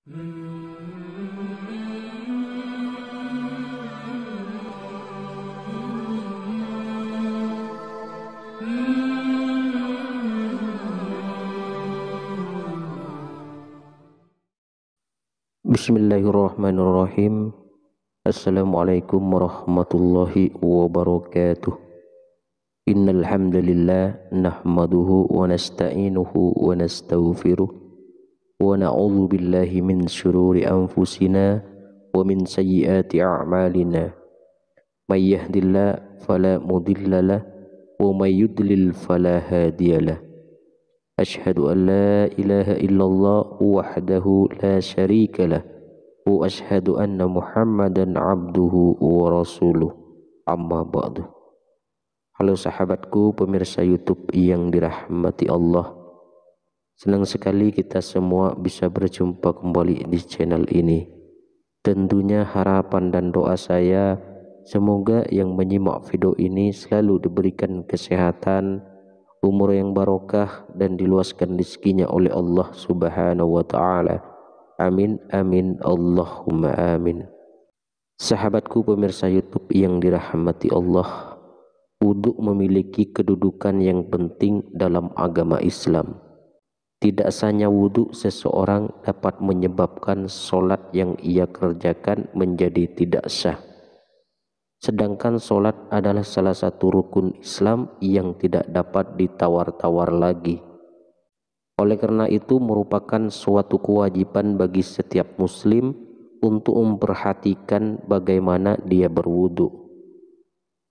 Bismillahirrahmanirrahim. Assalamualaikum warahmatullahi wabarakatuh. Innal hamdalillah nahmaduhu wa nasta'inuhu wa nastaghfiruh wa na'udzu billahi min syururi anfusina wa min sayyiati a'malina. May yahdihillahu fala mudhillalah wa may yudlil fala hadiyalah. Asyhadu an la ilaha illallah wahdahu la syarika lah wa asyhadu anna Muhammadan abduhu wa rasuluh. Amma ba'du. Halo sahabatku pemirsa YouTube yang dirahmati Allah. Senang sekali kita semua bisa berjumpa kembali di channel ini. Tentunya harapan dan doa saya semoga yang menyimak video ini selalu diberikan kesehatan, umur yang barokah, dan diluaskan rezekinya oleh Allah Subhanahu wa taala. Amin amin Allahumma amin. Sahabatku pemirsa YouTube yang dirahmati Allah, wudu memiliki kedudukan yang penting dalam agama Islam. Tidak sahnya wudu seseorang dapat menyebabkan solat yang ia kerjakan menjadi tidak sah. Sedangkan solat adalah salah satu rukun Islam yang tidak dapat ditawar-tawar lagi. Oleh karena itu merupakan suatu kewajiban bagi setiap muslim untuk memperhatikan bagaimana dia berwudu.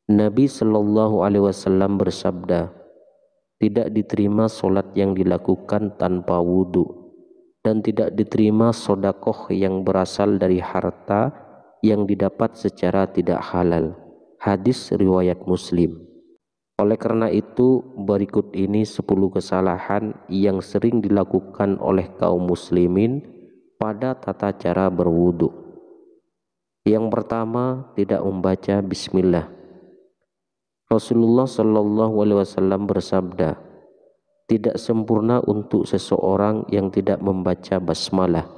Nabi Shallallahu Alaihi Wasallam bersabda, tidak diterima solat yang dilakukan tanpa wudu, dan tidak diterima sodakoh yang berasal dari harta yang didapat secara tidak halal. Hadis riwayat Muslim. Oleh karena itu berikut ini 10 kesalahan yang sering dilakukan oleh kaum muslimin pada tata cara berwudu. Yang pertama, tidak membaca bismillah. Rasulullah Shallallahu Alaihi Wasallam bersabda, tidak sempurna untuk seseorang yang tidak membaca basmalah.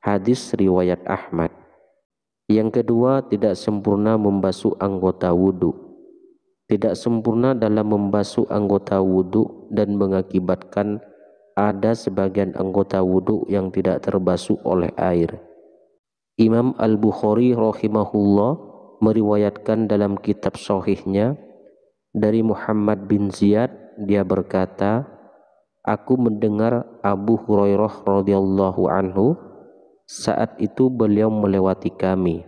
Hadis riwayat Ahmad. Yang kedua, tidak sempurna membasuh anggota wudu. Tidak sempurna dalam membasuh anggota wudu dan mengakibatkan ada sebagian anggota wudu yang tidak terbasuh oleh air. Imam Al-Bukhari rahimahullah meriwayatkan dalam kitab sahihnya dari Muhammad bin Ziyad, dia berkata, aku mendengar Abu Hurairah radhiyallahu anhu. Saat itu beliau melewati kami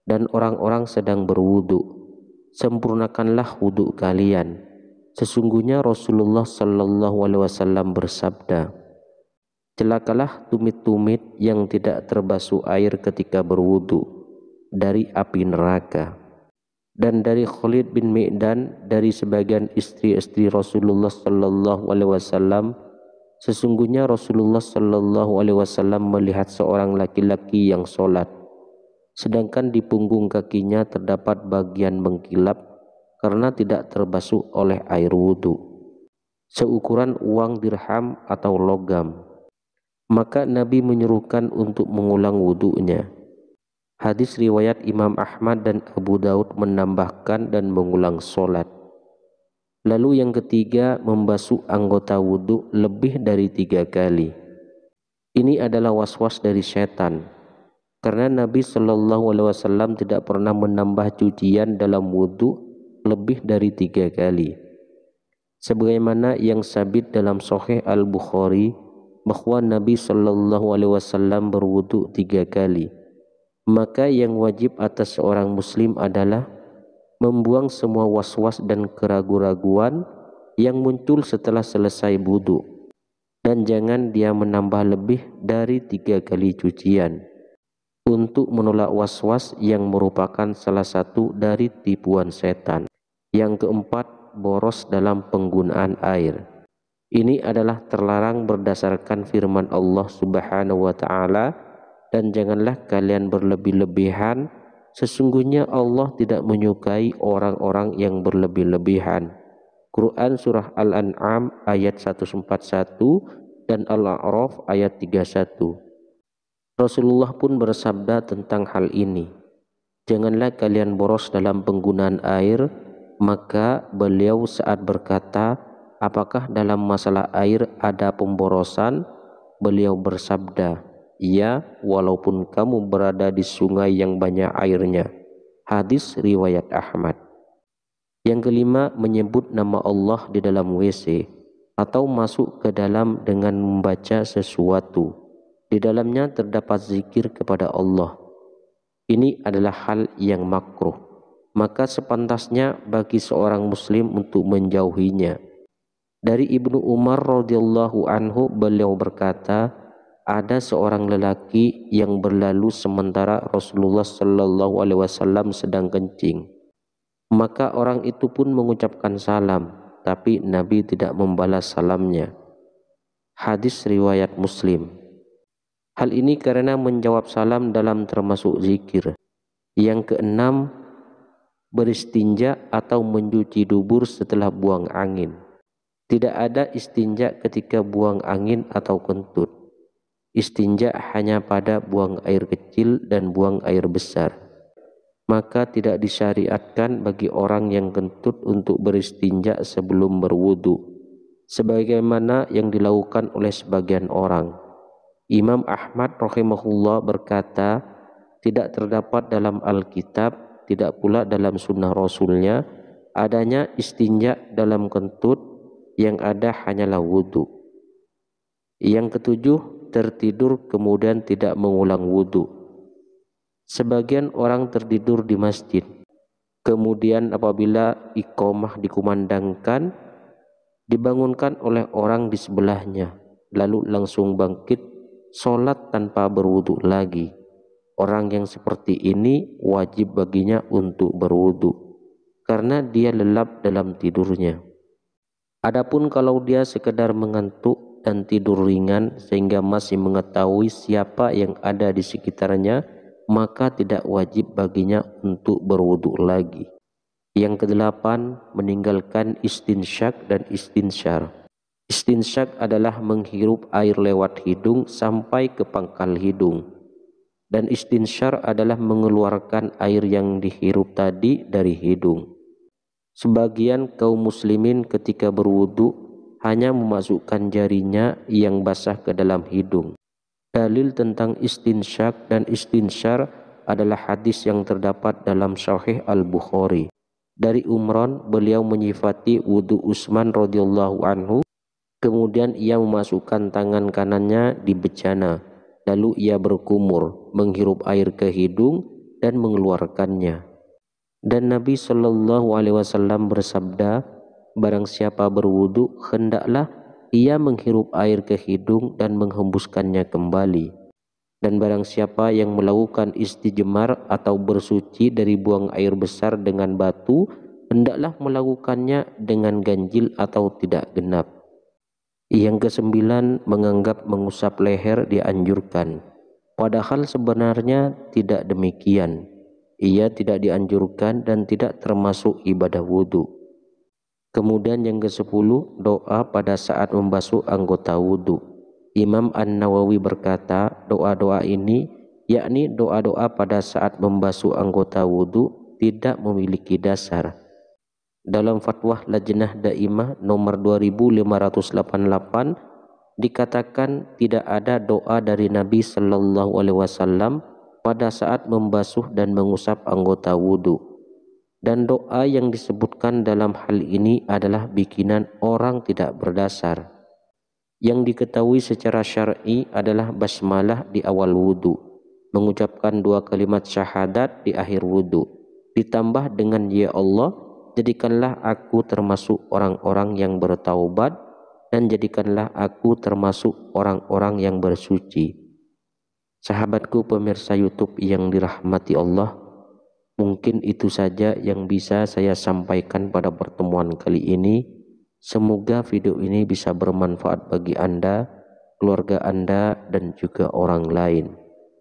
dan orang-orang sedang berwudu. Sempurnakanlah wudu kalian. Sesungguhnya Rasulullah Sallallahu Alaihi Wasallam bersabda, celakalah tumit-tumit yang tidak terbasuh air ketika berwudu dari api neraka. Dan dari Khalid bin Mi'dan, dari sebagian istri-istri Rasulullah Sallallahu Alaihi Wasallam, sesungguhnya Rasulullah Shallallahu Alaihi Wasallam melihat seorang laki-laki yang sholat, sedangkan di punggung kakinya terdapat bagian mengkilap karena tidak terbasuh oleh air wudhu, seukuran uang dirham atau logam. Maka Nabi menyuruhkan untuk mengulang wudhunya. Hadis riwayat Imam Ahmad dan Abu Daud menambahkan dan mengulang sholat. Lalu yang ketiga, membasuh anggota wudhu lebih dari 3 kali. Ini adalah was-was dari setan, karena Nabi Shallallahu Alaihi Wasallam tidak pernah menambah cucian dalam wudhu lebih dari 3 kali. Sebagaimana yang sabit dalam Sahih Al-Bukhari bahwa Nabi Shallallahu Alaihi Wasallam berwudhu 3 kali. Maka yang wajib atas seorang muslim adalah membuang semua was-was dan keraguan-raguan yang muncul setelah selesai wudu, dan jangan dia menambah lebih dari 3 kali cucian untuk menolak was-was yang merupakan salah satu dari tipuan setan. Yang keempat, boros dalam penggunaan air. Ini adalah terlarang berdasarkan firman Allah Subhanahu wa taala, dan janganlah kalian berlebih-lebihan. Sesungguhnya Allah tidak menyukai orang-orang yang berlebih-lebihan. Quran Surah Al-An'am ayat 141 dan Al-A'raf ayat 31. Rasulullah pun bersabda tentang hal ini, "Janganlah kalian boros dalam penggunaan air." Maka beliau saat berkata, "Apakah dalam masalah air ada pemborosan?" Beliau bersabda, "Ya, walaupun kamu berada di sungai yang banyak airnya." Hadis riwayat Ahmad. Yang kelima, menyebut nama Allah di dalam WC atau masuk ke dalam dengan membaca sesuatu. Di dalamnya terdapat zikir kepada Allah. Ini adalah hal yang makruh. Maka sepantasnya bagi seorang muslim untuk menjauhinya. Dari Ibnu Umar radhiyallahu anhu, beliau berkata, ada seorang lelaki yang berlalu sementara Rasulullah sallallahu alaihi wasallam sedang kencing. Maka orang itu pun mengucapkan salam, tapi Nabi tidak membalas salamnya. Hadis riwayat Muslim. Hal ini karena menjawab salam dalam termasuk zikir. Yang keenam, beristinja atau mencuci dubur setelah buang angin. Tidak ada istinja ketika buang angin atau kentut. Istinja hanya pada buang air kecil dan buang air besar. Maka tidak disyariatkan bagi orang yang kentut untuk beristinja sebelum berwudu, sebagaimana yang dilakukan oleh sebagian orang. Imam Ahmad rahimahullah berkata, tidak terdapat dalam Alkitab, tidak pula dalam sunnah Rasulnya, adanya istinja dalam kentut, yang ada hanyalah wudu. Yang ketujuh, tertidur kemudian tidak mengulang wudu. Sebagian orang tertidur di masjid, kemudian apabila iqamah dikumandangkan, dibangunkan oleh orang di sebelahnya, lalu langsung bangkit sholat tanpa berwudu lagi. Orang yang seperti ini wajib baginya untuk berwudu, karena dia lelap dalam tidurnya. Adapun kalau dia sekedar mengantuk dan tidur ringan sehingga masih mengetahui siapa yang ada di sekitarnya, maka tidak wajib baginya untuk berwudu lagi. Yang kedelapan, meninggalkan istinsyak dan istinsyar. Istinsyak adalah menghirup air lewat hidung sampai ke pangkal hidung, dan istinsyar adalah mengeluarkan air yang dihirup tadi dari hidung. Sebagian kaum muslimin ketika berwudu hanya memasukkan jarinya yang basah ke dalam hidung. Dalil tentang istinsyak dan istinsyar adalah hadis yang terdapat dalam Sahih Al-Bukhari. Dari Umran, beliau menyifati wudu Utsman radhiyallahu anhu, kemudian ia memasukkan tangan kanannya di bejana, lalu ia berkumur, menghirup air ke hidung dan mengeluarkannya. Dan Nabi sallallahu alaihi wasallam bersabda, barang siapa berwudu hendaklah ia menghirup air ke hidung dan menghembuskannya kembali. Dan barang siapa yang melakukan istijmar atau bersuci dari buang air besar dengan batu, hendaklah melakukannya dengan ganjil atau tidak genap. Yang kesembilan, menganggap mengusap leher dianjurkan, padahal sebenarnya tidak demikian. Ia tidak dianjurkan dan tidak termasuk ibadah wudu. Kemudian yang ke-10, doa pada saat membasuh anggota wudu. Imam An-Nawawi berkata, doa-doa ini, yakni doa-doa pada saat membasuh anggota wudu, tidak memiliki dasar. Dalam fatwa Lajnah Daimah nomor 2588 dikatakan tidak ada doa dari Nabi sallallahu alaihi wasallam pada saat membasuh dan mengusap anggota wudu. Dan doa yang disebutkan dalam hal ini adalah bikinan orang tidak berdasar. Yang diketahui secara syar'i adalah basmalah di awal wudu, mengucapkan 2 kalimat syahadat di akhir wudu, ditambah dengan ya Allah, jadikanlah aku termasuk orang-orang yang bertaubat, dan jadikanlah aku termasuk orang-orang yang bersuci. Sahabatku pemirsa YouTube yang dirahmati Allah, mungkin itu saja yang bisa saya sampaikan pada pertemuan kali ini. Semoga video ini bisa bermanfaat bagi Anda, keluarga Anda, dan juga orang lain.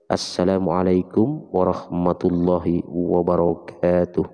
Assalamualaikum warahmatullahi wabarakatuh.